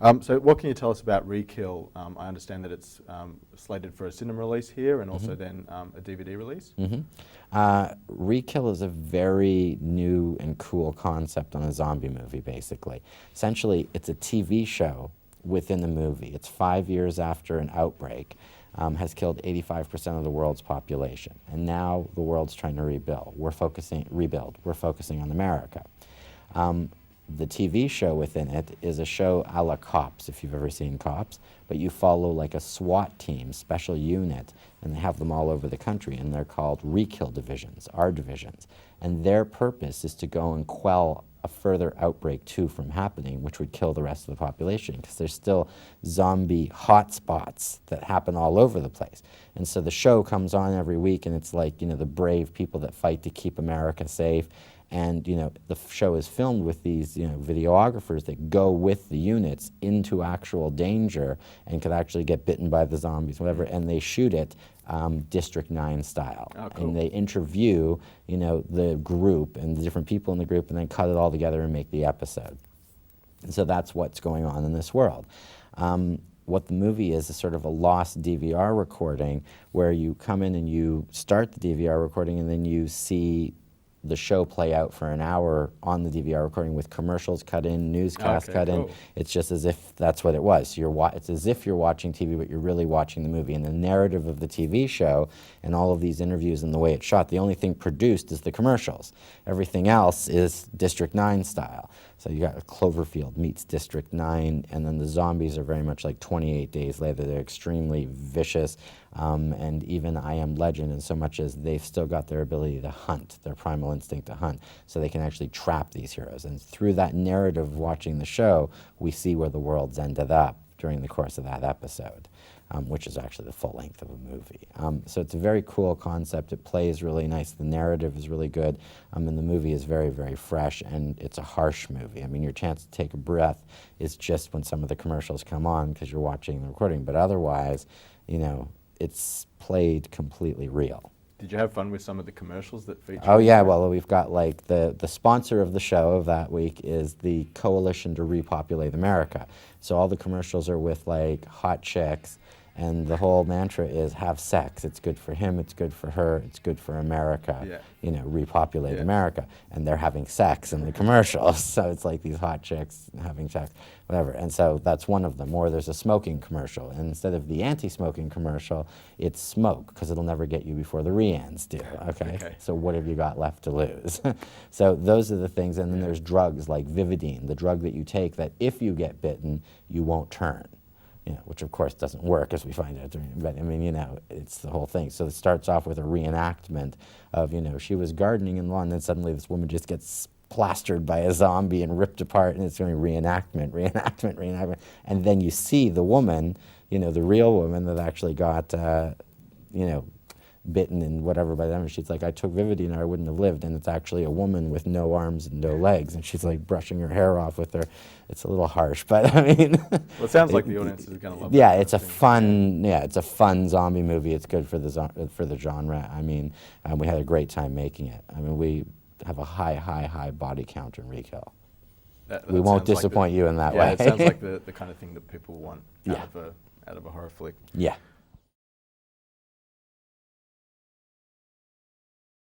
So what can you tell us about Re-Kill? I understand that it's slated for a cinema release here and also then a DVD release. Re-Kill is a very new and cool concept on a zombie movie, basically. Essentially, it's a TV show within the movie. It's 5 years after an outbreak has killed 85% of the world's population. And now the world's trying to rebuild. We're focusing on America. The TV show within it is a show a la Cops, if you've ever seen Cops, but you follow like a SWAT team, special unit, and they have them all over the country, and they're called Re-Kill divisions, R divisions. And their purpose is to go and quell a further outbreak too from happening, which would kill the rest of the population, because there's still zombie hotspots that happen all over the place. And so the show comes on every week, and it's like, the brave people that fight to keep America safe. And the show is filmed with these videographers that go with the units into actual danger and could actually get bitten by the zombies, whatever. And they shoot it District 9 style. Oh, cool. And they interview the group and the different people in the group, and then cut it all together and make the episode. And so that's what's going on in this world. What the movie is sort of a lost DVR recording, where you come in and you start the DVR recording, and then you see the show play out for an hour on the DVR recording with commercials cut in, newscasts cut in. It's just as if that's what it was. It's as if you're watching TV, but you're really watching the movie. And the narrative of the TV show and all of these interviews and the way it's shot, the only thing produced is the commercials. Everything else is District 9 style. So you got Cloverfield meets District 9, and then the zombies are very much like 28 Days Later. They're extremely vicious, and even I Am Legend, in so much as they've still got their ability to hunt, their primal instinct to hunt, so they can actually trap these heroes. And through that narrative of watching the show, we see where the world's ended up during the course of that episode, which is actually the full length of a movie. So it's a very cool concept. It plays really nice. The narrative is really good, and the movie is very, very fresh, and it's a harsh movie. I mean, your chance to take a breath is just when some of the commercials come on because you're watching the recording, but otherwise, it's played completely real. Did you have fun with some of the commercials that feature? Oh yeah, well, we've got like the sponsor of the show of that week is the Coalition to Repopulate America. So all the commercials are with like hot chicks, and the whole mantra is have sex. It's good for him, it's good for her, it's good for America, repopulate America. And they're having sex in the commercials. So it's like these hot chicks having sex, whatever. And so that's one of them. Or there's a smoking commercial. And instead of the anti-smoking commercial, it's smoke, because it'll never get you before the re-ends do, okay? So what have you got left to lose? So those are the things. And then there's drugs like Vividine, the drug that you take that if you get bitten, you won't turn. Which of course doesn't work, as we find out. But I mean, it's the whole thing. So it starts off with a reenactment of, she was gardening in the lawn, and then suddenly this woman just gets plastered by a zombie and ripped apart, and it's going reenactment. And then you see the woman, the real woman that actually got, bitten and whatever by them. And she's like, I took Vividine or I wouldn't have lived. And it's actually a woman with no arms and no legs. And she's like brushing her hair off with her. It's a little harsh, but I mean. Well, it sounds like the audience is going to love it. Yeah, it's a fun zombie movie. It's good for the genre. I mean, we had a great time making it. I mean, we have a high body count in Re-Kill. We won't disappoint you in that way. Yeah, it sounds like the kind of thing that people want out of a horror flick. Yeah.